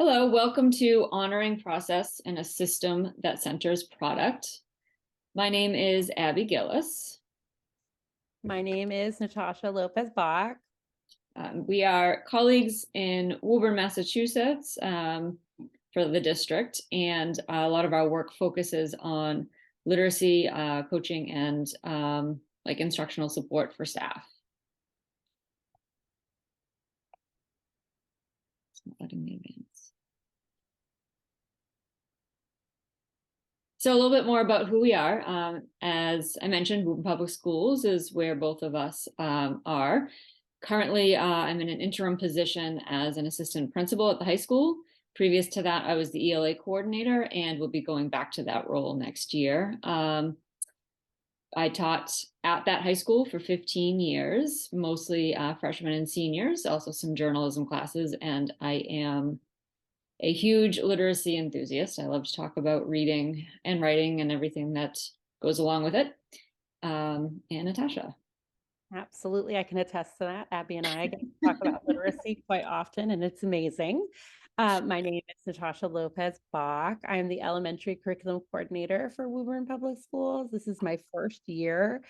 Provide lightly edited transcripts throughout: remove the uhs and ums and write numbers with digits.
Hello, welcome to Honoring Process in a System that Centers Product. My name is Abby Gillis. My name is Natasha Lopez-Bock. We are colleagues in Woburn, Massachusetts for the district, and a lot of our work focuses on literacy, coaching, and like instructional support for staff. It's not letting me advance. So a little bit more about who we are. As I mentioned, Woburn Public Schools is where both of us are. Currently, I'm in an interim position as an assistant principal at the high school. Previous to that, I was the ELA coordinator and will be going back to that role next year. I taught at that high school for 15 years, mostly freshmen and seniors, also some journalism classes, and I am a huge literacy enthusiast. I love to talk about reading and writing and everything that goes along with it. And Natasha. Absolutely, I can attest to that. Abby and I get to talk about literacy quite often, and it's amazing. My name is Natasha Lopez-Bock. I am the elementary curriculum coordinator for Woburn Public Schools. This is my first year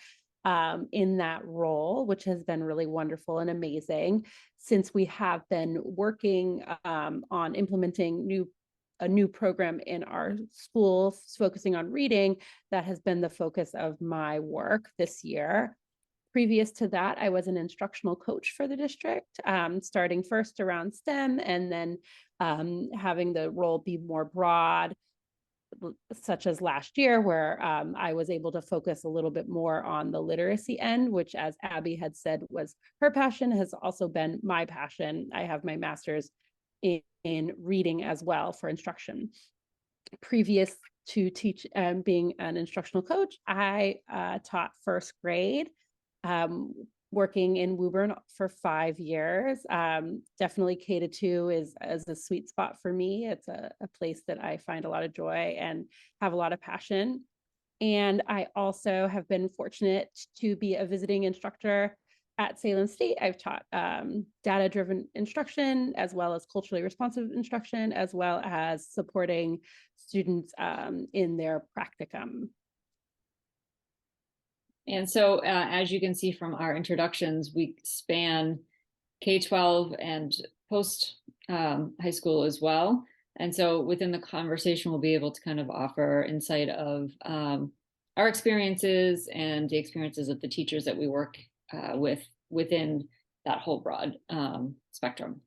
in that role, which has been really wonderful and amazing since we have been working on implementing a new program in our school focusing on reading. That has been the focus of my work this year. Previous to that, I was an instructional coach for the district, starting first around STEM and then having the role be more broad, such as last year, where I was able to focus a little bit more on the literacy end, which, as Abby had said, was her passion, has also been my passion. I have my master's in reading as well for instruction. Previous to being an instructional coach, I taught first grade, working in Woburn for 5 years. Definitely K-2 is a sweet spot for me. It's a place that I find a lot of joy and have a lot of passion. And I also have been fortunate to be a visiting instructor at Salem State. I've taught data-driven instruction, as well as culturally responsive instruction, as well as supporting students in their practicum. And so, as you can see from our introductions, we span K-12 and post high school as well. And so within the conversation, we'll be able to kind of offer insight of our experiences and the experiences of the teachers that we work with within that whole broad spectrum.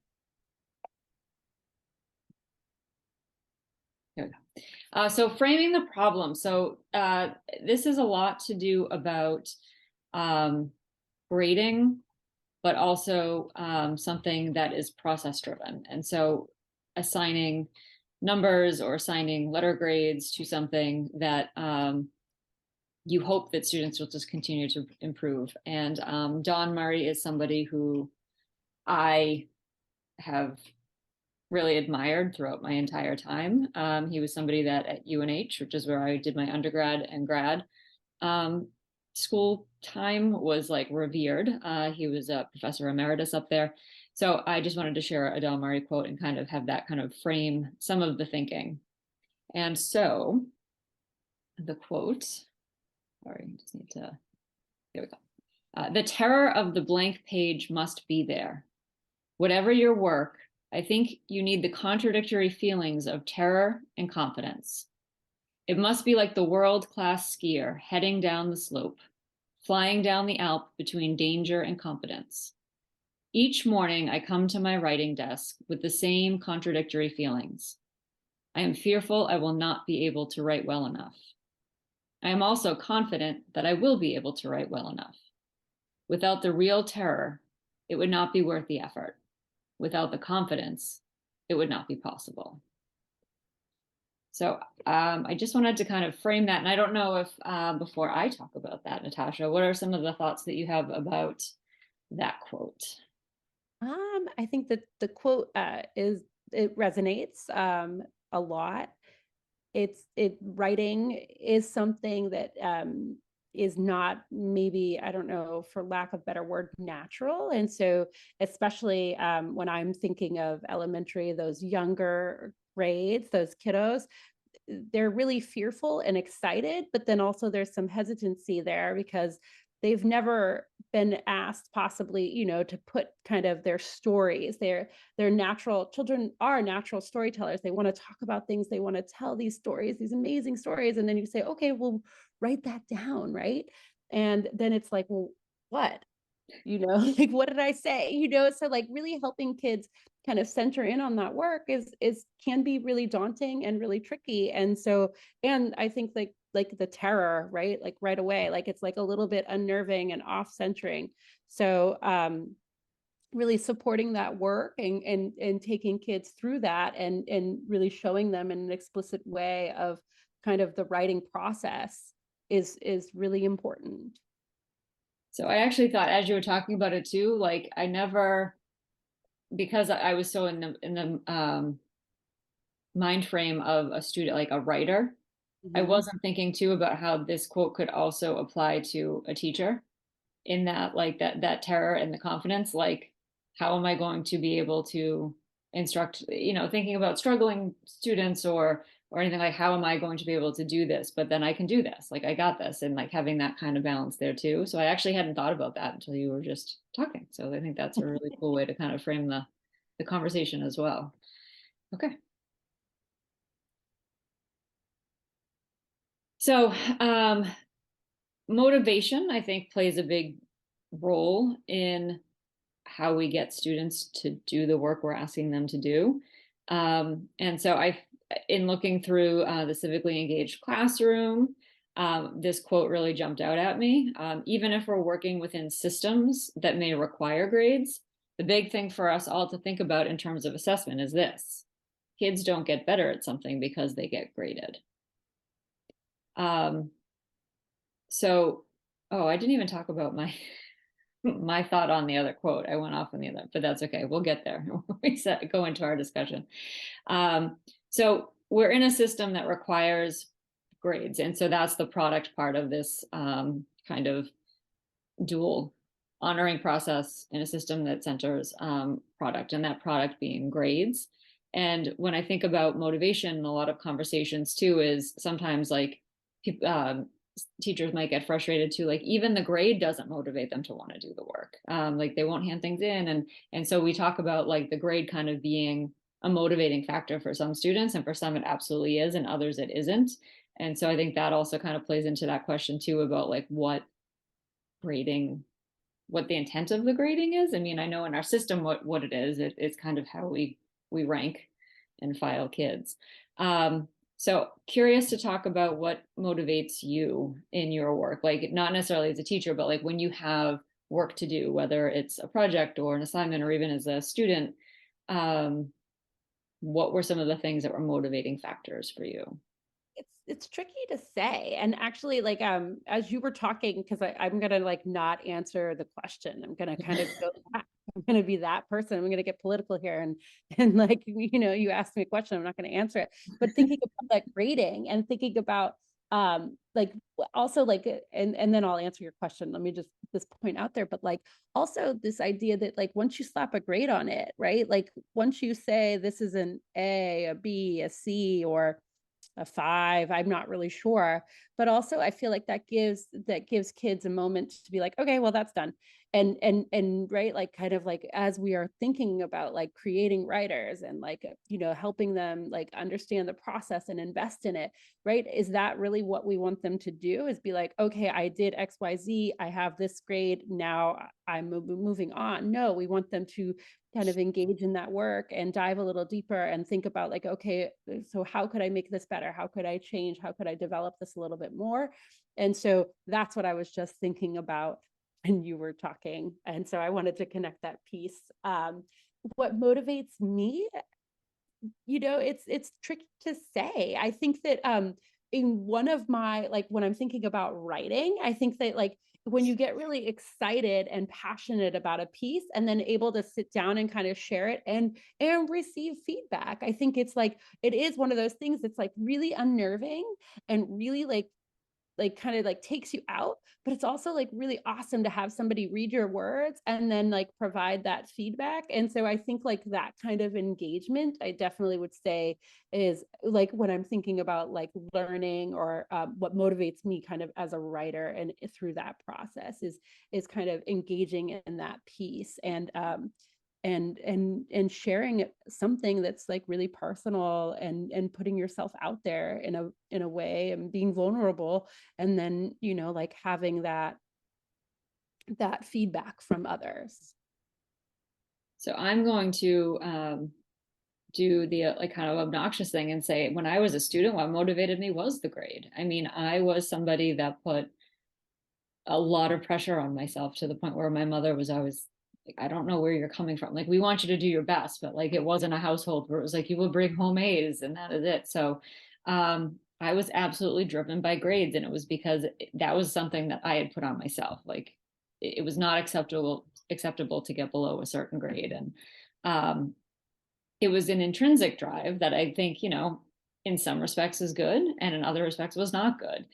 There we go. So framing the problem. So this is a lot to do about grading, but also something that is process driven. And so assigning numbers or assigning letter grades to something that you hope that students will just continue to improve. And Don Murray is somebody who I have really admired throughout my entire time. He was somebody that at UNH, which is where I did my undergrad and grad, school time was like revered. He was a professor emeritus up there. So I just wanted to share a Don Murray quote and kind of have that kind of frame some of the thinking. And so the quote, sorry, I just need to, there we go. The terror of the blank page must be there. Whatever your work, I think you need the contradictory feelings of terror and confidence. It must be like the world-class skier heading down the slope, flying down the Alp between danger and confidence. Each morning I come to my writing desk with the same contradictory feelings. I am fearful I will not be able to write well enough. I am also confident that I will be able to write well enough. Without the real terror, it would not be worth the effort. Without the confidence, it would not be possible. So I just wanted to kind of frame that. And I don't know if before I talk about that, Natasha, what are some of the thoughts that you have about that quote? I think that the quote it resonates a lot. Writing is something that is not, maybe, I don't know, for lack of better word, natural. And so especially when I'm thinking of elementary, those younger grades, those kiddos, they're really fearful and excited, but then also there's some hesitancy there because they've never been asked, possibly, to put kind of their stories. They're natural, children are natural storytellers. They want to talk about things, they want to tell these stories, these amazing stories, and then you say, okay, well, write that down, right? And then it's like, well, what? Like, what did I say? So like really helping kids kind of center in on that work is can be really daunting and really tricky. And so, and I think like the terror, right? Like right away, like it's like a little bit unnerving and off centering. So really supporting that work and taking kids through that and really showing them in an explicit way of kind of the writing process is really important. So I actually thought as you were talking about it too, like I never, because I was so in the mind frame of a student, like a writer, I Mm-hmm. wasn't thinking too about how this quote could also apply to a teacher, in that like that terror and the confidence, like how am I going to be able to instruct, thinking about struggling students or anything, like how am I going to be able to do this, but then I can do this, like I got this, and like having that kind of balance there too. So I actually hadn't thought about that until you were just talking, so I think that's a really cool way to kind of frame the conversation as well. Okay. So motivation, I think, plays a big role in how we get students to do the work we're asking them to do. And so in looking through the civically engaged classroom, this quote really jumped out at me. Even if we're working within systems that may require grades, the big thing for us all to think about in terms of assessment is this: kids don't get better at something because they get graded. Um, so, oh, I didn't even talk about my my thought on the other quote. I went off on the other, but that's okay. We'll get there. We go into our discussion. Um, so we're in a system that requires grades, and so that's the product part of this kind of dual honoring process in a system that centers product, and that product being grades. And when I think about motivation, a lot of conversations too is sometimes like teachers might get frustrated too, like even the grade doesn't motivate them to want to do the work. Like they won't hand things in, and so we talk about like the grade kind of being a motivating factor for some students, and for some it absolutely is, and others it isn't. And so I think that also kind of plays into that question too about like grading what the intent of the grading is. I mean, I know in our system what it is. It's kind of how we rank and file kids. So curious to talk about what motivates you in your work, like not necessarily as a teacher, but like when you have work to do, whether it's a project or an assignment or even as a student. What were some of the things that were motivating factors for you? It's tricky to say. And actually, like as you were talking, because I'm gonna like not answer the question. I'm gonna kind of go back. I'm gonna be that person. I'm gonna get political here and like, you asked me a question, I'm not gonna answer it. But thinking about that grading and thinking about like also like and then I'll answer your question. Let me just put this point out there. But like also this idea that like once you slap a grade on it, right? Like once you say this is an A, a B, a C, or a 5, I'm not really sure. But also I feel like that gives kids a moment to be like, okay, well, that's done. And right, like kind of like as we are thinking about like creating writers and like helping them like understand the process and invest in it, right? Is that really what we want them to do? Is be like, okay, I did XYZ, I have this grade, now I'm moving on? No, we want them to kind of engage in that work and dive a little deeper and think about like, okay, so how could I make this better? How could I change? How could I develop this a little bit more? And so that's what I was just thinking about when you were talking. And so I wanted to connect that piece. What motivates me, it's tricky to say. I think that in one of my, like when I'm thinking about writing, I think that like when you get really excited and passionate about a piece and then able to sit down and kind of share it and receive feedback, I think it's like it is one of those things that's like really unnerving and really like like kind of like takes you out, but it's also like really awesome to have somebody read your words and then like provide that feedback. And so I think like that kind of engagement, I definitely would say is like when I'm thinking about like learning or what motivates me kind of as a writer and through that process is kind of engaging in that piece and sharing something that's like really personal and putting yourself out there in a way and being vulnerable, and then like having that feedback from others. So I'm going to do the like kind of obnoxious thing and say, when I was a student, what motivated me was the grade. I mean, I was somebody that put a lot of pressure on myself to the point where my mother was always like, I don't know where you're coming from. Like, we want you to do your best, but like, it wasn't a household where it was like, you will bring home A's and that is it. So, I was absolutely driven by grades, and it was because that was something that I had put on myself. Like, it was not acceptable to get below a certain grade. And, it was an intrinsic drive that I think, in some respects is good and in other respects was not good.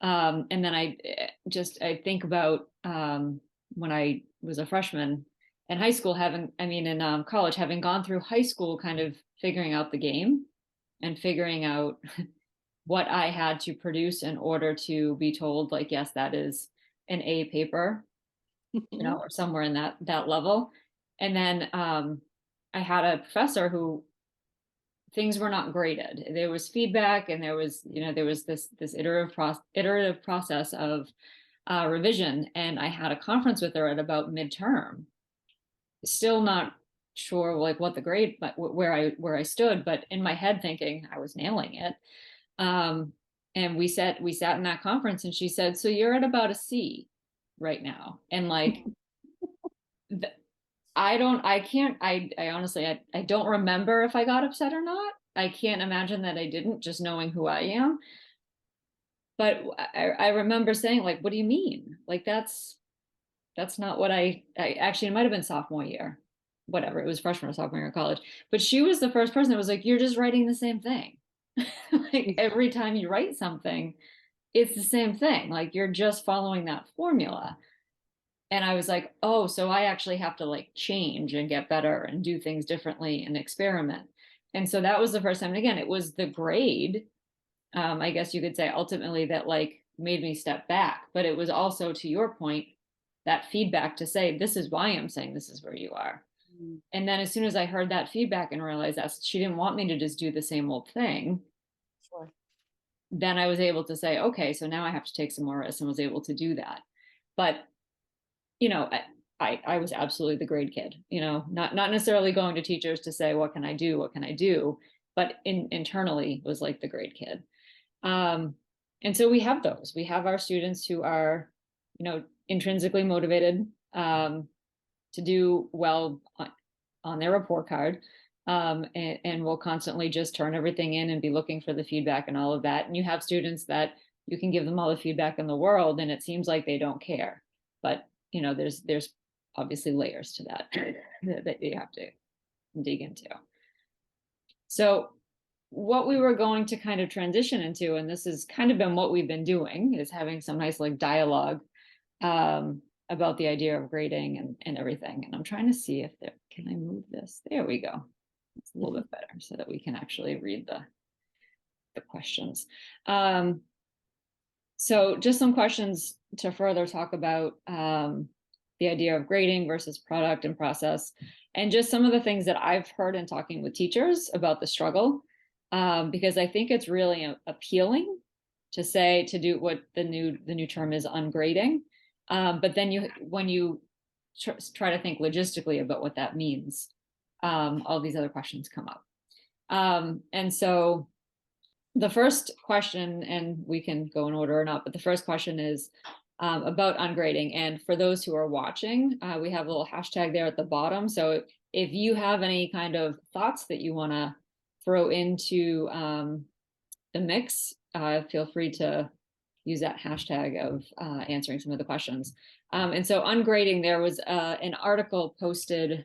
And then I think about when I was a freshman in high school, in college, having gone through high school, kind of figuring out the game and figuring out what I had to produce in order to be told, like, yes, that is an A paper, or somewhere in that level. And then I had a professor who things were not graded. There was feedback, and there was this iterative process of revision. And I had a conference with her at about midterm, still not sure like what the grade, but where I stood, but in my head thinking I was nailing it. And we sat in that conference, and she said, "So you're at about a C right now," and like. I honestly, I don't remember if I got upset or not. I can't imagine that I didn't, just knowing who I am. But I remember saying, like, what do you mean? Like, that's not what I actually, it might have been sophomore year, whatever. It was freshman or sophomore year of college. But she was the first person that was like, you're just writing the same thing. Like, every time you write something, it's the same thing. Like, you're just following that formula. And I was like, oh, so I actually have to like change and get better and do things differently and experiment. And so that was the first time. And again, it was the grade, I guess you could say, ultimately, that like made me step back. But it was also, to your point, that feedback to say, this is why I'm saying this is where you are. And then as soon as I heard that feedback and realized that she didn't want me to just do the same old thing, Sure. then I was able to say, okay, so now I have to take some more risks, and was able to do that. But I was absolutely the grade kid, not necessarily going to teachers to say, what can I do? What can I do? But internally was like the grade kid. And so we have those. We have our students who are, intrinsically motivated to do well on their report card. And will constantly just turn everything in and be looking for the feedback and all of that. And you have students that you can give them all the feedback in the world, and it seems like they don't care. But there's obviously layers to that that you have to dig into. So what we were going to kind of transition into, and this has kind of been what we've been doing, is having some nice like dialogue about the idea of grading and everything. And I'm trying to see if can I move this? There we go. It's a little bit better so that we can actually read the questions. So just some questions to further talk about the idea of grading versus product and process, and just some of the things that I've heard in talking with teachers about the struggle, because I think it's really appealing to do what the new term is, ungrading. But then when you try to think logistically about what that means, all these other questions come up. And so the first question, and we can go in order or not, but the first question is about ungrading. And for those who are watching, we have a little hashtag there at the bottom. So if you have any kind of thoughts that you want to throw into the mix, feel free to use that hashtag of answering some of the questions. And so ungrading, there was an article posted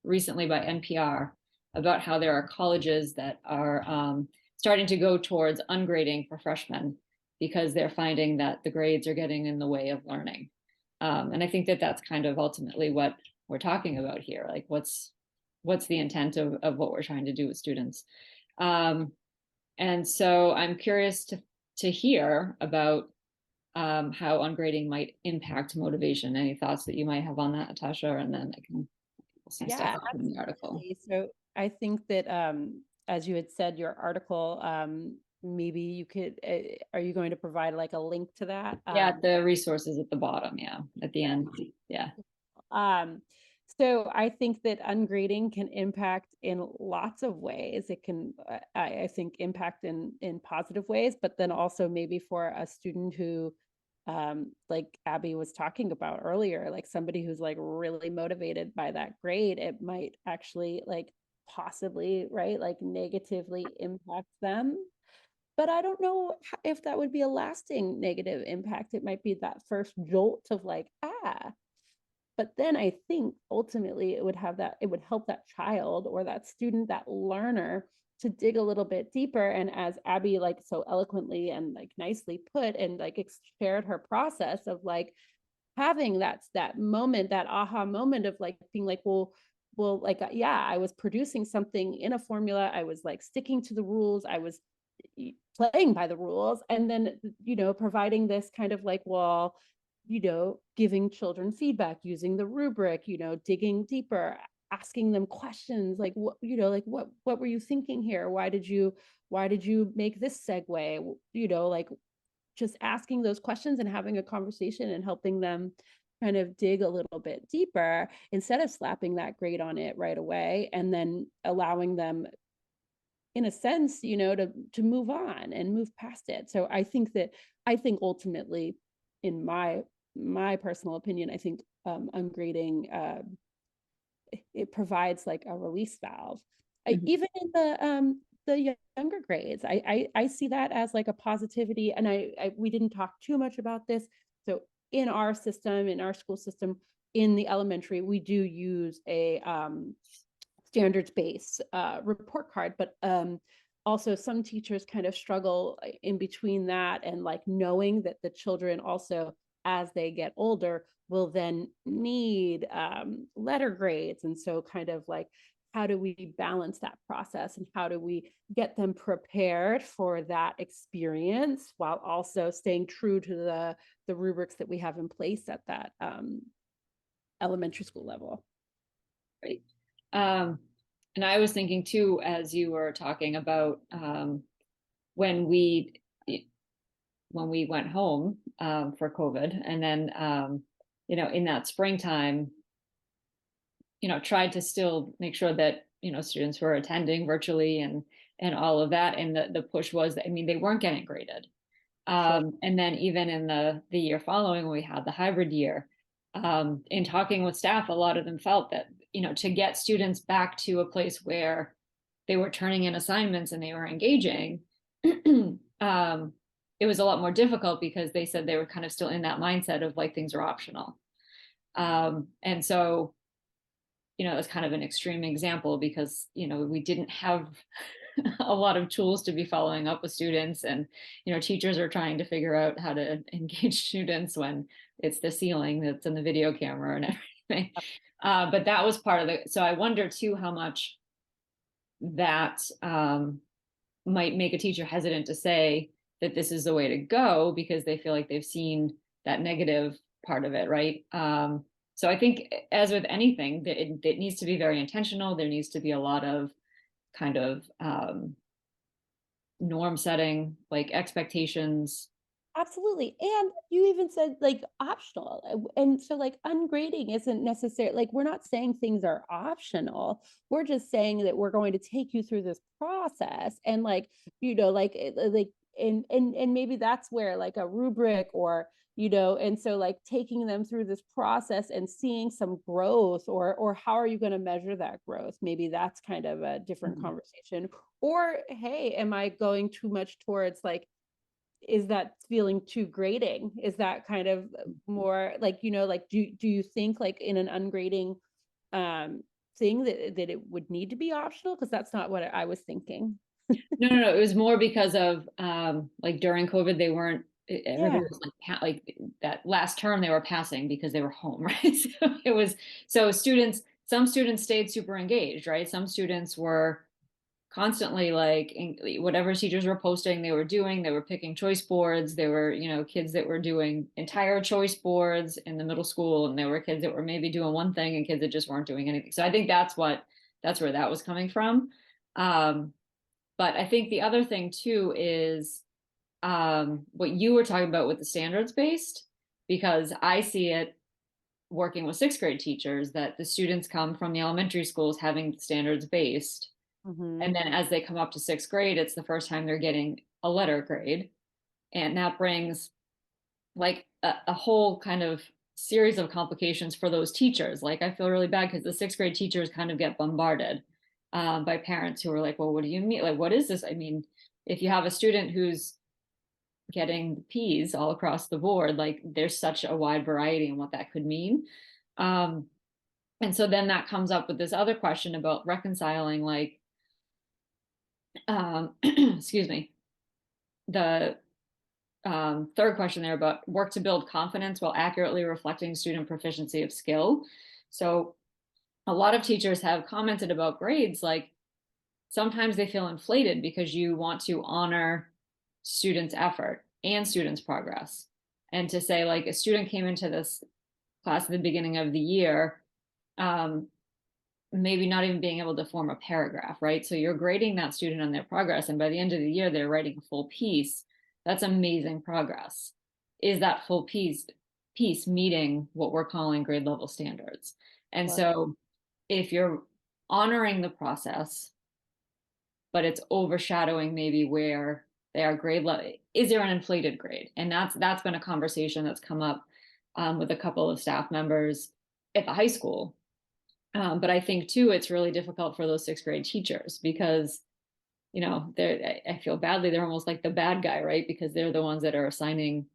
recently by NPR about how there are colleges that are starting to go towards ungrading for freshmen. because they're finding that the grades are getting in the way of learning. And I think that that's kind of ultimately what we're talking about here. Like what's the intent of what we're trying to do with students. And so I'm curious to hear about how ungrading might impact motivation. Any thoughts that you might have on that, Natasha? And then I can some stuff Yeah, up in the article. absolutely. So I think that as you had said, your article, maybe you could, are you going to provide like a link to that? Yeah, the resources at the bottom. Yeah, at the end. Yeah. Um, so I think that ungrading can impact in lots of ways. It can, I think, impact in positive ways, but then also maybe for a student who, like Abby was talking about earlier, like somebody who's like really motivated by that grade, it might actually like possibly, right, like negatively impact them. But I don't know if that would be a lasting negative impact. It might be that first jolt of like, but then I think ultimately it would help that child or that student, that learner, to dig a little bit deeper. And as Abby like so eloquently and like nicely put and like shared her process of like having that moment, that aha moment of like being like, well, like, yeah, I was producing something in a formula. I was like sticking to the rules. I was playing by the rules. And then, providing this kind of like, well, giving children feedback, using the rubric, digging deeper, asking them questions like, what were you thinking here? Why did you make this segue? Like just asking those questions and having a conversation and helping them kind of dig a little bit deeper instead of slapping that grade on it right away, and then allowing them in a sense, to move on and move past it. So I think ultimately, in my personal opinion, I think ungrading, it provides like a release valve. Mhm. Even in the younger grades, I see that as like a positivity. And we didn't talk too much about this. So in our system, in our school system, in the elementary, we do use a standards-based report card, but also some teachers kind of struggle in between that and like knowing that the children also, as they get older, will then need letter grades. And so kind of like, how do we balance that process and how do we get them prepared for that experience while also staying true to the rubrics that we have in place at that elementary school level? Right. Um, and I was thinking too, as you were talking about when we when we went home for COVID, and then in that springtime, tried to still make sure that students were attending virtually and all of that. And the push was that, I mean, they weren't getting graded. Sure. And then even in the year following, when we had the hybrid year, in talking with staff, a lot of them felt that, to get students back to a place where they were turning in assignments and they were engaging, it was a lot more difficult because they said they were kind of still in that mindset of like things are optional. And so, it was kind of an extreme example because, we didn't have a lot of tools to be following up with students, and teachers are trying to figure out how to engage students when it's the ceiling that's in the video camera and everything. But that was part of it. So I wonder too how much that might make a teacher hesitant to say that this is the way to go because they feel like they've seen that negative part of it, right? So I think, as with anything, that it needs to be very intentional. There needs to be a lot of kind of norm setting, like expectations. Absolutely. And you even said like optional. And so like ungrading isn't necessarily like, we're not saying things are optional. We're just saying that we're going to take you through this process and like, like and maybe that's where like a rubric or and so like taking them through this process and seeing some growth, or how are you going to measure that growth? Maybe that's kind of a different Mhm. conversation. Or hey, am I going too much towards like, is that feeling too grading? Is that kind of more like, like, do you think like in an ungrading thing that it would need to be optional? Because that's not what I was thinking. No. It was more because of like during COVID, they weren't. Everybody Yeah. was like like that last term they were passing because they were home, right? So it was so students. Some students stayed super engaged, right? Some students were constantly like whatever teachers were posting, they were doing. They were picking choice boards. There were kids that were doing entire choice boards in the middle school, and there were kids that were maybe doing one thing and kids that just weren't doing anything. So I think that's where that was coming from. Um, but I think the other thing too is what you were talking about with the standards based, because I see it working with sixth grade teachers that the students come from the elementary schools having standards based. Hmm. And then as they come up to sixth grade, it's the first time they're getting a letter grade. And that brings like a whole kind of series of complications for those teachers. Like I feel really bad because the sixth grade teachers kind of get bombarded by parents who are like, well, what do you mean? Like, what is this? I mean, if you have a student who's getting P's all across the board, like there's such a wide variety in what that could mean. Um, and so then that comes up with this other question about reconciling, like, excuse me, the third question there about work to build confidence while accurately reflecting student proficiency of skill. So a lot of teachers have commented about grades, like sometimes they feel inflated because you want to honor students' effort and students' progress. And to say, like, a student came into this class at the beginning of the year, um, maybe not even being able to form a paragraph, right? So you're grading that student on their progress, and by the end of the year, they're writing a full piece. That's amazing progress. Is that full piece meeting what we're calling grade level standards? And Well, so if you're honoring the process, but it's overshadowing maybe where they are grade level, is there an inflated grade? And that's been a conversation that's come up with a couple of staff members at the high school. But I think too, it's really difficult for those sixth grade teachers because, I feel badly. They're almost like the bad guy, right? Because they're the ones that are assigning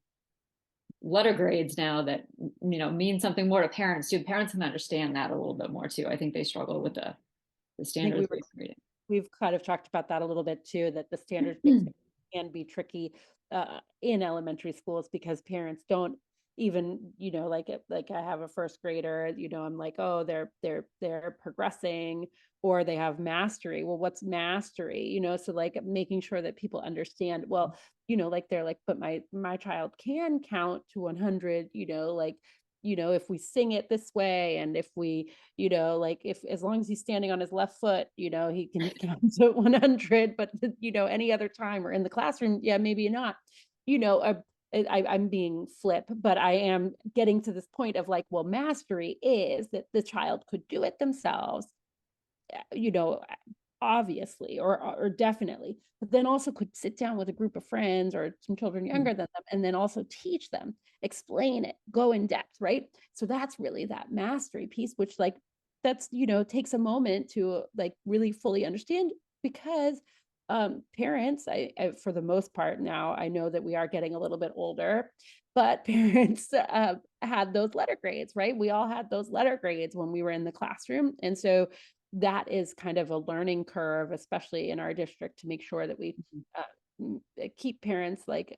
letter grades now that, mean something more to parents too. Parents can understand that a little bit more too. I think they struggle with the I think standards based grading. we've kind of talked about that a little bit too, that the standards based can be tricky in elementary schools because parents don't even, like I have a first grader, I'm like, oh, they're progressing or they have mastery. Well, what's mastery? So like making sure that people understand, well, like they're like, but my child can count to 100, like if we sing it this way and if we like if as long as he's standing on his left foot, he can count to 100, but any other time or in the classroom, yeah, maybe not. You know, uh, I'm being flip, but I am getting to this point of like, well, mastery is that the child could do it themselves, you know, obviously or definitely, but then also could sit down with a group of friends or some children younger than them and then also teach them, explain it, go in depth, right? So that's really that mastery piece, which like that's takes a moment to like really fully understand because parents I for the most part now I know that we are getting a little bit older, but parents had those letter grades, right? We all had those letter grades when we were in the classroom, and so that is kind of a learning curve, especially in our district, to make sure that we keep parents like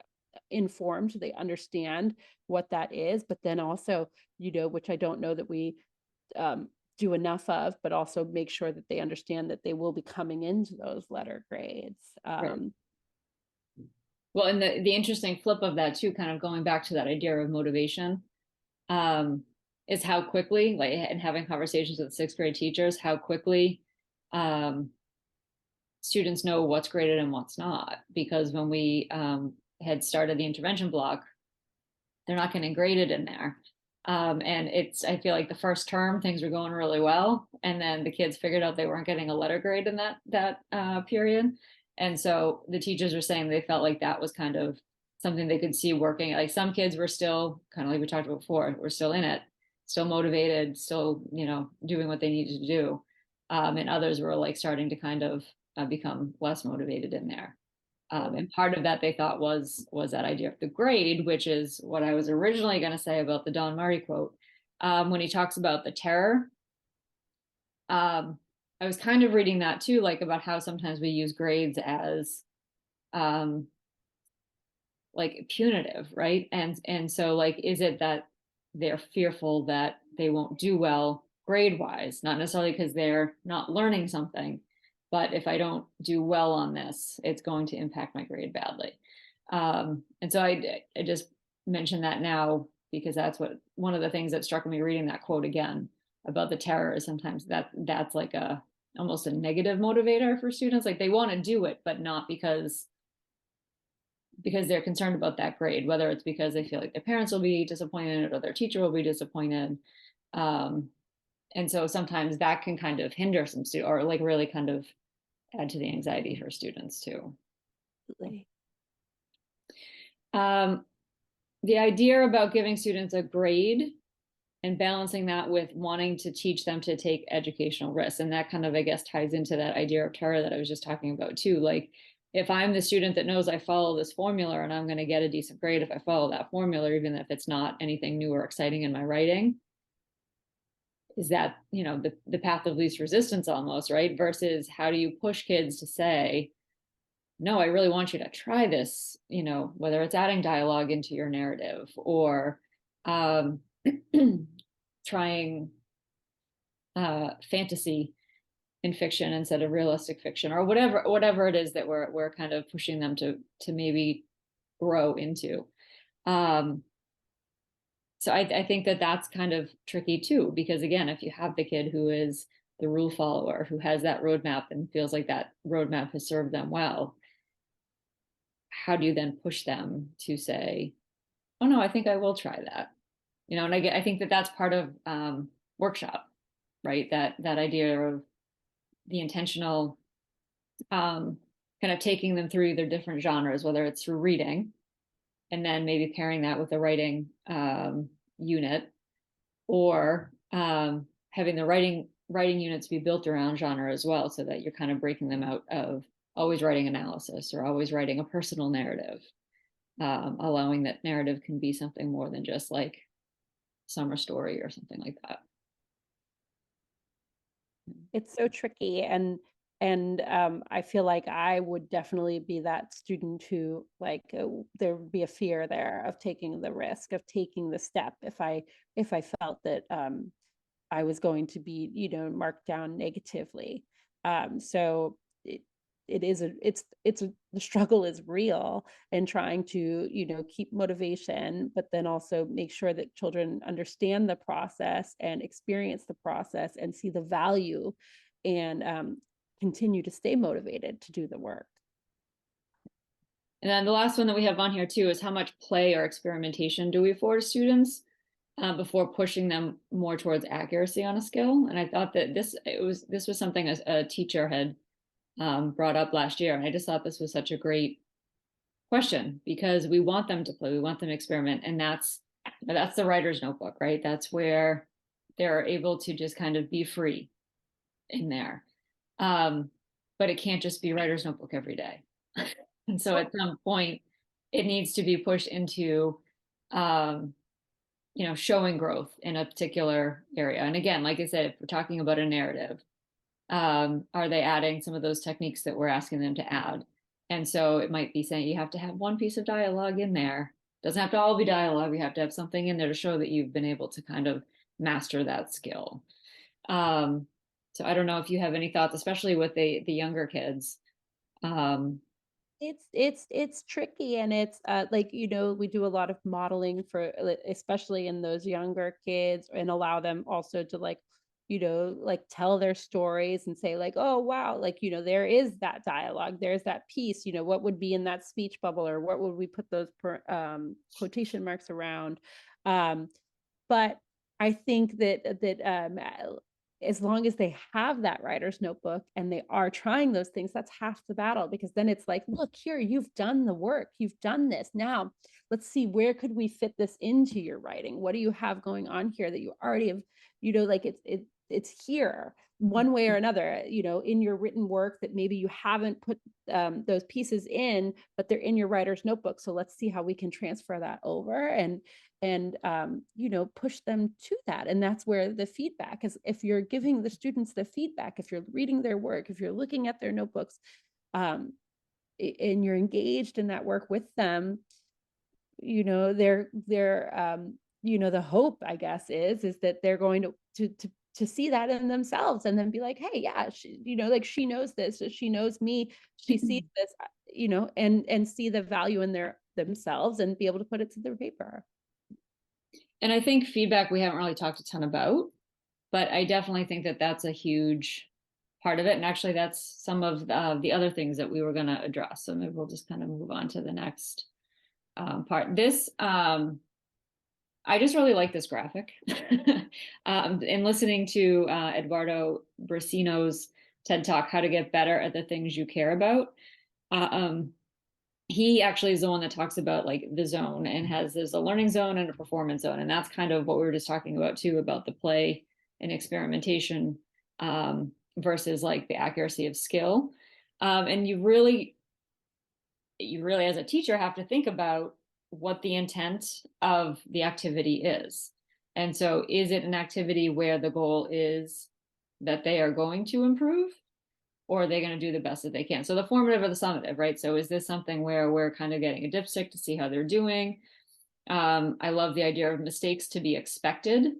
informed, they understand what that is, but then also, which I don't know that we um, do enough of, but also make sure that they understand that they will be coming into those letter grades. Right. Well, and the interesting flip of that too, kind of going back to that idea of motivation, um, is how quickly, like, and having conversations with sixth grade teachers, how quickly um, students know what's graded and what's not. Because when we had started the intervention block, they're not getting graded in there. And I feel like the first term things were going really well, and then the kids figured out they weren't getting a letter grade in that period, and so the teachers were saying they felt like that was kind of something they could see working. Like some kids were still kind of like we talked about before, were still in it, still motivated, still doing what they needed to do, and others were like starting to kind of become less motivated in there. And part of that they thought was that idea of the grade, which is what I was originally going to say about the Don Murray quote when he talks about the terror. Um, I was kind of reading that too, like about how sometimes we use grades as um like punitive, right? And so like, is it that they're fearful that they won't do well grade wise, not necessarily because they're not learning something, but if I don't do well on this, it's going to impact my grade badly. And so I just mentioned that now because that's what one of the things that struck me reading that quote again about the terror is sometimes that's like a almost a negative motivator for students. Like they want to do it, but not because they're concerned about that grade, whether it's because they feel like their parents will be disappointed or their teacher will be disappointed. Um, and so sometimes that can kind of hinder some students or like really kind of add to the anxiety for students too. Absolutely. Um, the idea about giving students a grade and balancing that with wanting to teach them to take educational risks. And that kind of, I guess, ties into that idea of terror that I was just talking about too. Like, if I'm the student that knows I follow this formula and I'm going to get a decent grade if I follow that formula, even if it's not anything new or exciting in my writing, is that, the path of least resistance almost, right? Versus how do you push kids to say, no, I really want you to try this, whether it's adding dialogue into your narrative or um, trying fantasy in fiction instead of realistic fiction or whatever it is that we're kind of pushing them to maybe grow into. Um, so I think that that's kind of tricky too, because again, if you have the kid who is the rule follower, who has that roadmap and feels like that roadmap has served them well, how do you then push them to say, oh no, I think I will try that? And I think that that's part of workshop, right? That idea of the intentional kind of taking them through their different genres, whether it's through reading and then maybe pairing that with a writing unit or having the writing units be built around genre as well, so that you're kind of breaking them out of always writing analysis or always writing a personal narrative, allowing that narrative can be something more than just like summer story or something like that. It's so tricky, and I feel like I would definitely be that student who like there would be a fear there of taking the risk of taking the step if I felt that I was going to be, marked down negatively. So it is the struggle is real, and trying to, keep motivation, but then also make sure that children understand the process and experience the process and see the value and continue to stay motivated to do the work. And then the last one that we have on here too is how much play or experimentation do we afford students before pushing them more towards accuracy on a skill? And I thought that this was something a teacher had brought up last year, and I just thought this was such a great question because we want them to play, we want them to experiment, and that's the writer's notebook, right? That's where they're able to just kind of be free in there. But it can't just be writer's notebook every day. And so at some point, it needs to be pushed into, showing growth in a particular area. And again, like I said, if we're talking about a narrative, are they adding some of those techniques that we're asking them to add? And so it might be saying you have to have one piece of dialogue in there. Doesn't have to all be dialogue. You have to have something in there to show that you've been able to kind of master that skill. So I don't know if you have any thoughts, especially with the younger kids. Um, It's tricky, and it's like, we do a lot of modeling for especially in those younger kids, and allow them also to like, like tell their stories and say like, oh wow, like, there is that dialogue, there's that piece, what would be in that speech bubble, or what would we put those quotation marks around. um but I think that as long as they have that writer's notebook and they are trying those things, that's half the battle, because then it's like, look here, you've done the work, you've done this. Now let's see, where could we fit this into your writing? What do you have going on here that you already have, like it's here one way or another, you know, in your written work that maybe you haven't put those pieces in, but they're in your writer's notebook. So let's see how we can transfer that over and you know, push them to that. And that's where the feedback is. If you're giving the students the feedback, if you're reading their work, if you're looking at their notebooks, and you're engaged in that work with them, you know, you know, the hope, I guess, is that they're going to see that in themselves and then be like, hey, yeah, she, you know, like she knows this, she knows me, she sees this, you know, and see the value in themselves and be able to put it to their paper. And I think feedback we haven't really talked a ton about, but I definitely think that that's a huge part of it. And actually, that's some of the other things that we were going to address. So maybe we'll just kind of move on to the next part. I just really like this graphic. In listening to Eduardo Brasino's TED Talk, How to Get Better at the Things You Care About, he actually is the one that talks about like the zone and there's a learning zone and a performance zone. And that's kind of what we were just talking about too, about the play and experimentation versus like the accuracy of skill. And you really, as a teacher, have to think about what the intent of the activity is. And so is it an activity where the goal is that they are going to improve, or are they going to do the best that they can? So the formative or the summative, right? So is this something where we're kind of getting a dipstick to see how they're doing? I love the idea of mistakes to be expected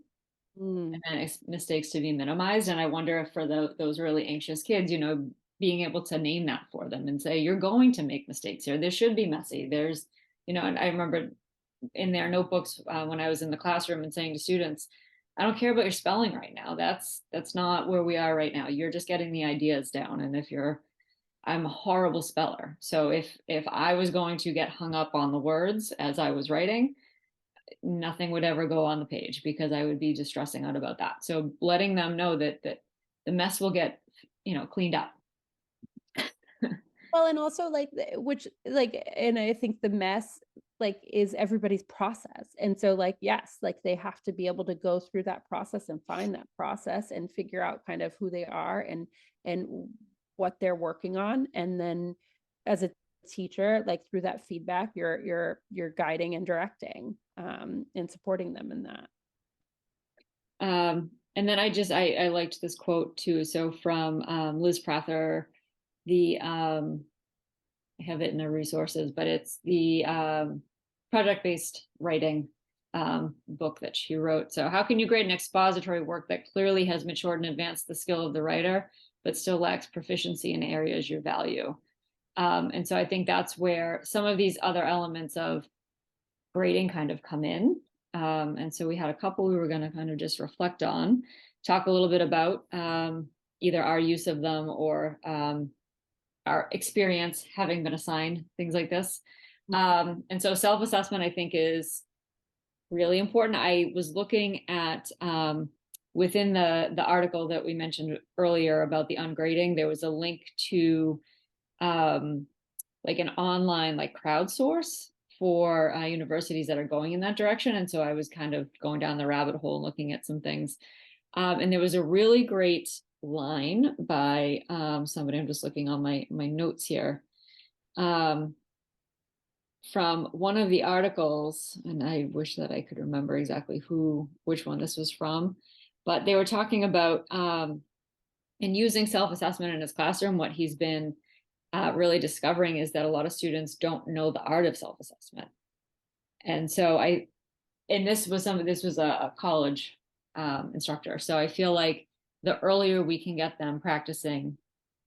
and mistakes to be minimized. And I wonder if for those really anxious kids, you know, being able to name that for them and say, you're going to make mistakes here. This should be messy. There's, you know, and I remember in their notebooks when I was in the classroom and saying to students, I don't care about your spelling right now. That's not where we are right now. You're just getting the ideas down. And I'm a horrible speller. So if I was going to get hung up on the words as I was writing, nothing would ever go on the page because I would be just stressing out about that. So letting them know that the mess will get, you know, cleaned up. Well, and also like which like, and I think the mess like is everybody's process. And so like, yes, like they have to be able to go through that process and find that process and figure out kind of who they are and what they're working on. And then as a teacher, like through that feedback, you're guiding and directing and supporting them in that. And then I liked this quote too. So from Liz Prather, I have it in the resources, but it's the project-based writing book that she wrote. So how can you grade an expository work that clearly has matured and advanced the skill of the writer, but still lacks proficiency in areas you value? And so I think that's where some of these other elements of grading kind of come in. And so we had a couple we were going to kind of just reflect on, talk a little bit about either our use of them or our experience having been assigned things like this. And so self-assessment, I think, is really important. I was looking at within the article that we mentioned earlier about the ungrading, there was a link to like an online like crowdsource for universities that are going in that direction. And so I was kind of going down the rabbit hole and looking at some things. And there was a really great line by somebody, I'm just looking on my notes here, from one of the articles, and I wish that I could remember exactly which one this was from, but they were talking about in using self-assessment in his classroom, what he's been really discovering is that a lot of students don't know the art of self-assessment. And so this was a college instructor. So I feel like the earlier we can get them practicing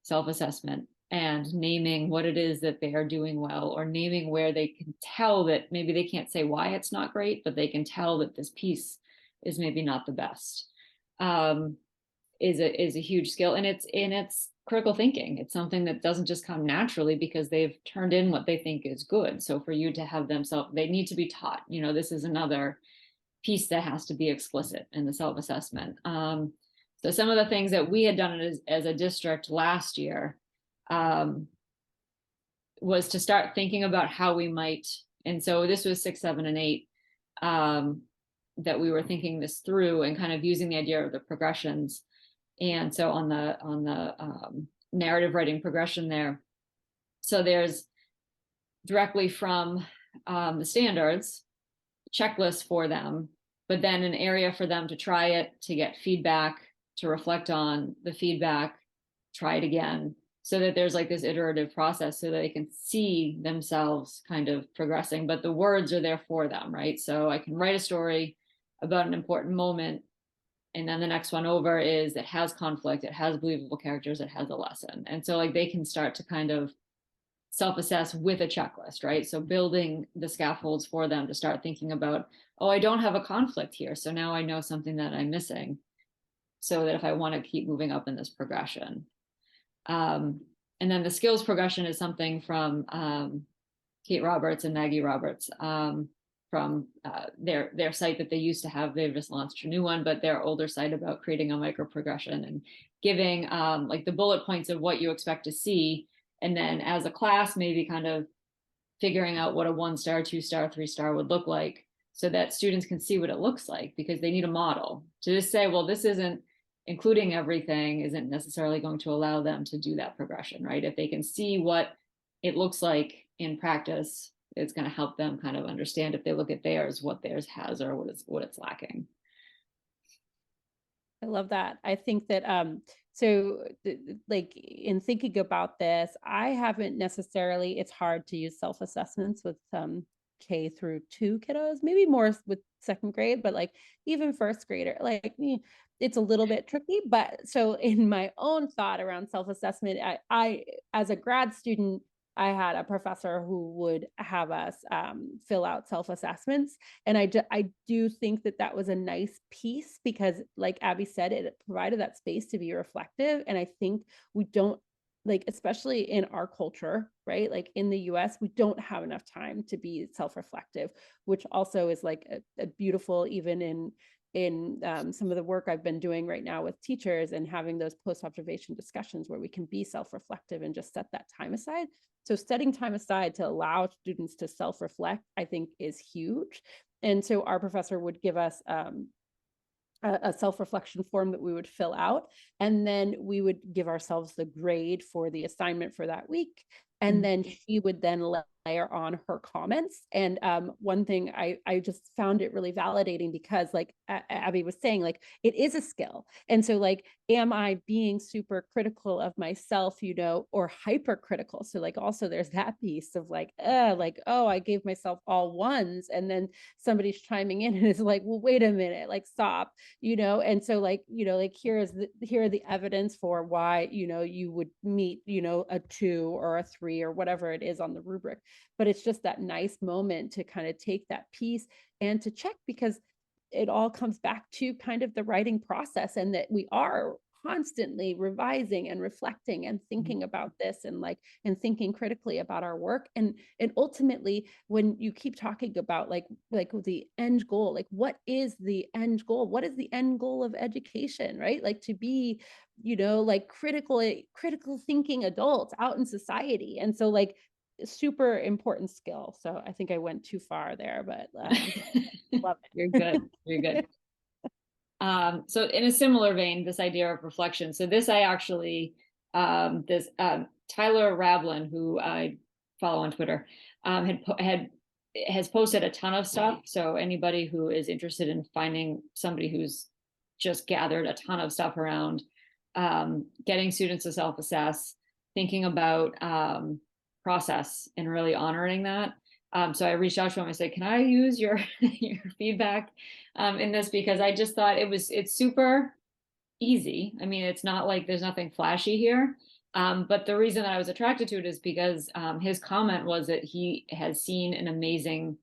self-assessment and naming what it is that they are doing well, or naming where they can tell that maybe they can't say why it's not great, but they can tell that this piece is maybe not the best, is a huge skill. And it's critical thinking. It's something that doesn't just come naturally because they've turned in what they think is good. So for you to have them they need to be taught, you know, this is another piece that has to be explicit in the self-assessment. So some of the things that we had done as a district last year was to start thinking about how we might, and so this was 6, 7, and 8, that we were thinking this through and kind of using the idea of the progressions And so on the narrative writing progression there, so there's directly from the standards, checklists for them, but then an area for them to try it, to get feedback, to reflect on the feedback, try it again, so that there's like this iterative process so that they can see themselves kind of progressing, but the words are there for them, right? So I can write a story about an important moment, and then the next one over is it has conflict, it has believable characters, it has a lesson. And so like they can start to kind of self-assess with a checklist, right? So building the scaffolds for them to start thinking about, oh, I don't have a conflict here, so now I know something that I'm missing, so that if I want to keep moving up in this progression. And then the skills progression is something from Kate Roberts and Maggie Roberts, from their site that they used to have. They've just launched a new one, but their older site about creating a micro progression and giving like the bullet points of what you expect to see. And then as a class, maybe kind of figuring out what a 1-star, 2-star, 3-star would look like, so that students can see what it looks like, because they need a model. To just say, well, this isn't including everything isn't necessarily going to allow them to do that progression, right? If they can see what it looks like in practice, it's going to help them kind of understand, if they look at theirs, what theirs has or what it's lacking. I love that. I think that so like in thinking about this, I haven't necessarily, it's hard to use self-assessments with K through 2 kiddos, maybe more with second grade, but like even first grader, like it's a little bit tricky. But so in my own thought around self-assessment, I as a grad student, I had a professor who would have us fill out self-assessments. And I do think that that was a nice piece, because like Abby said, it provided that space to be reflective. And I think we don't, like, especially in our culture, right? Like in the US, we don't have enough time to be self-reflective, which also is like a beautiful, even in some of the work I've been doing right now with teachers and having those post-observation discussions where we can be self-reflective and just set that time aside. So setting time aside to allow students to self-reflect, I think, is huge. And so our professor would give us a self-reflection form that we would fill out, and then we would give ourselves the grade for the assignment for that week. And then she would then layer on her comments. And one thing I just found it really validating, because like Abby was saying, like it is a skill. And so like, am I being super critical of myself, or hypercritical? So like also there's that piece of like, oh, I gave myself all 1s. And then somebody's chiming in and is like, well, wait a minute, like stop, and so like, like here are the evidence for why, you would meet, a 2 or a 3 or whatever it is on the rubric. But it's just that nice moment to kind of take that piece and to check, because it all comes back to kind of the writing process, and that we are constantly revising and reflecting and thinking about this, and thinking critically about our work. And ultimately, when you keep talking about like the end goal, like what is the end goal? What is the end goal of education, right? Like to be, like critical thinking adults out in society. And so like super important skill. So I think I went too far there, but love it. You're good. You're good. So in a similar vein, this idea of reflection. So this I actually, this Tyler Rablin, who I follow on Twitter, has posted a ton of stuff. So anybody who is interested in finding somebody who's just gathered a ton of stuff around getting students to self-assess, thinking about process and really honoring that. So I reached out to him. I said, "Can I use your your feedback in this?" Because I just thought it's super easy. I mean, it's not like there's nothing flashy here. But the reason that I was attracted to it is because his comment was that he has seen an amazing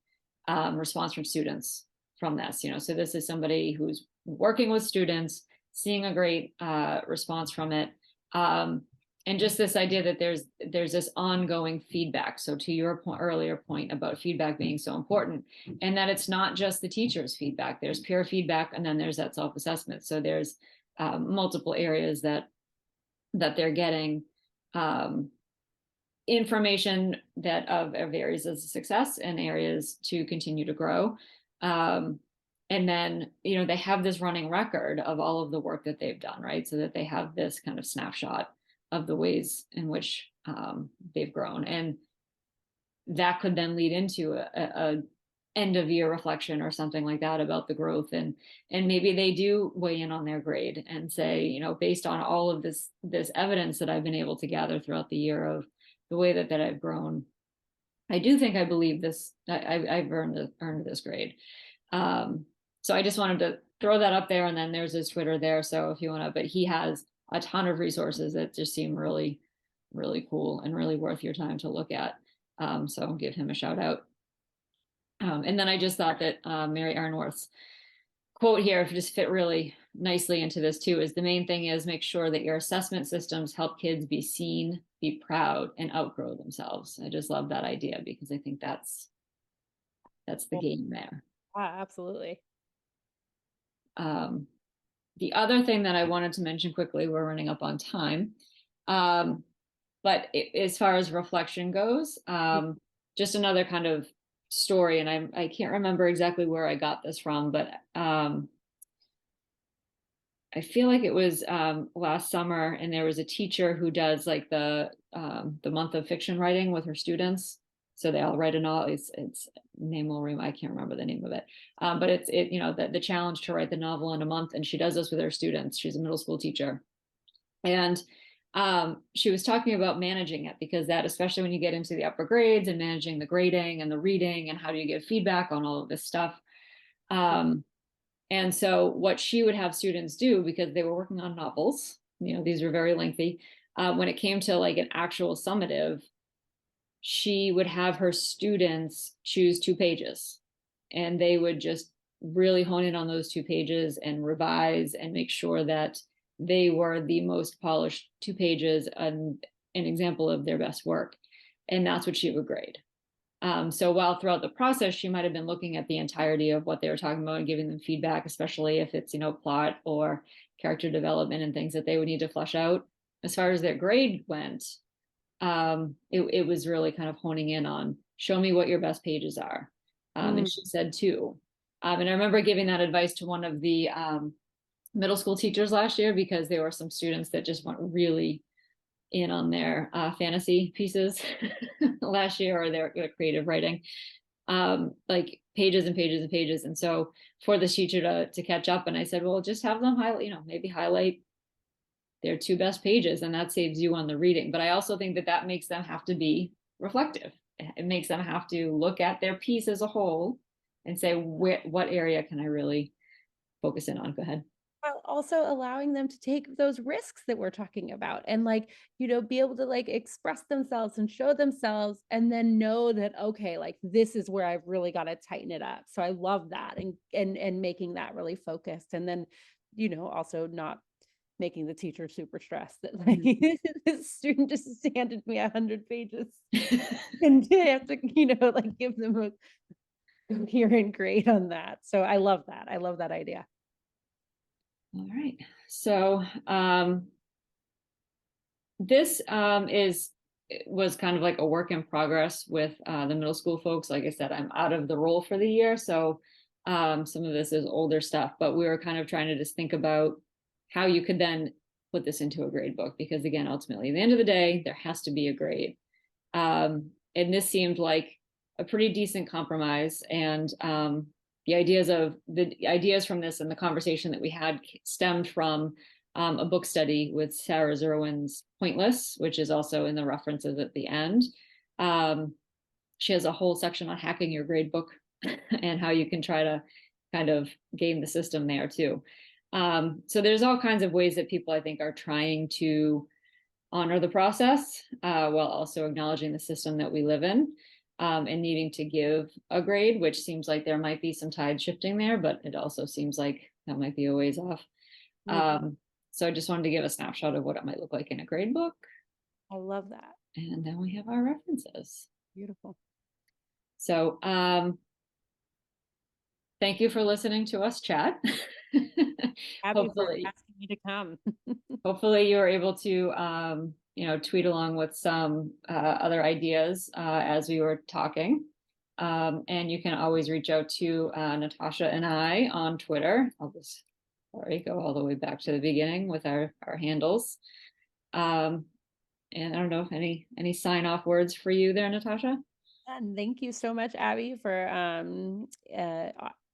response from students from this. So this is somebody who's working with students, seeing a great response from it. And just this idea that there's this ongoing feedback. So to your earlier point about feedback being so important, and that it's not just the teacher's feedback, there's peer feedback, and then there's that self-assessment. So there's multiple areas that they're getting information that of areas of success and areas to continue to grow. And then, they have this running record of all of the work that they've done, right? So that they have this kind of snapshot of the ways in which they've grown. And that could then lead into a end of year reflection or something like that about the growth. And maybe they do weigh in on their grade and say, based on all of this evidence that I've been able to gather throughout the year of the way that I've grown, I do think I believe this, I've earned this grade. So I just wanted to throw that up there, and then there's his Twitter there. So if you want to, but he has a ton of resources that just seem really, really cool and really worth your time to look at. So I'll give him a shout out. And then I just thought that Mary Arnworth's quote here just fit really nicely into this too, is the main thing is make sure that your assessment systems help kids be seen, be proud, and outgrow themselves. I just love that idea because I think that's the game there. Absolutely. The other thing that I wanted to mention quickly, we're running up on time, but as far as reflection goes, just another kind of story, and I can't remember exactly where I got this from, but I feel like it was last summer, and there was a teacher who does like the month of fiction writing with her students. So they all write a novel. It's name will remind, I can't remember the name of it, but it's the challenge to write the novel in a month, and she does this with her students. She's a middle school teacher, and she was talking about managing it, because that, especially when you get into the upper grades and managing the grading and the reading and how do you give feedback on all of this stuff. And so what she would have students do, because they were working on novels, these were very lengthy, when it came to like an actual summative, she would have her students choose 2 pages, and they would just really hone in on those 2 pages and revise and make sure that they were the most polished 2 pages, an example of their best work. And that's what she would grade. So while throughout the process, she might have been looking at the entirety of what they were talking about and giving them feedback, especially if it's, plot or character development and things that they would need to flesh out. As far as their grade went, it was really kind of honing in on, show me what your best pages are. And she said 2. And I remember giving that advice to one of the middle school teachers last year, because there were some students that just went really in on their fantasy pieces last year, or their creative writing, like pages and pages and pages. And so for the teacher to catch up, and I said, well, just have them highlight, maybe highlight their 2 best pages, and that saves you on the reading. But I also think that makes them have to be reflective. It makes them have to look at their piece as a whole and say, what area can I really focus in on? Go ahead. While also allowing them to take those risks that we're talking about, and be able to express themselves and show themselves, and then know that, okay, this is where I've really got to tighten it up. So I love that, and making that really focused, and then also not making the teacher super stressed that this student just handed me 100 pages and I have to give them a coherent grade on that. So I love that idea. All right. So this was kind of like a work in progress with the middle school folks. Like I said, I'm out of the role for the year, so some of this is older stuff, but we were kind of trying to just think about how you could then put this into a grade book, because again, ultimately, at the end of the day, there has to be a grade. And this seemed like a pretty decent compromise. And the ideas from this and the conversation that we had stemmed from a book study with Sarah Zerwin's Pointless, which is also in the references at the end. She has a whole section on hacking your grade book and how you can try to kind of game the system there too. So there's all kinds of ways that people, I think, are trying to honor the process while also acknowledging the system that we live in, and needing to give a grade, which seems like there might be some tide shifting there, but it also seems like that might be a ways off. So I just wanted to give a snapshot of what it might look like in a grade book. I love that. And then we have our references. Beautiful. So thank you for listening to us chat. Hopefully, asking me to come. Hopefully you were able to tweet along with some other ideas as we were talking. And you can always reach out to Natasha and I on Twitter. I'll just go all the way back to the beginning with our handles. And I don't know if any sign off words for you there, Natasha. And thank you so much, Abby, for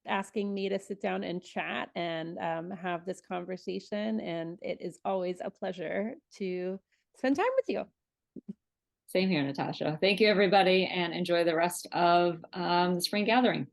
asking me to sit down and chat and have this conversation. And it is always a pleasure to spend time with you. Same here, Natasha. Thank you, everybody, and enjoy the rest of the spring gathering.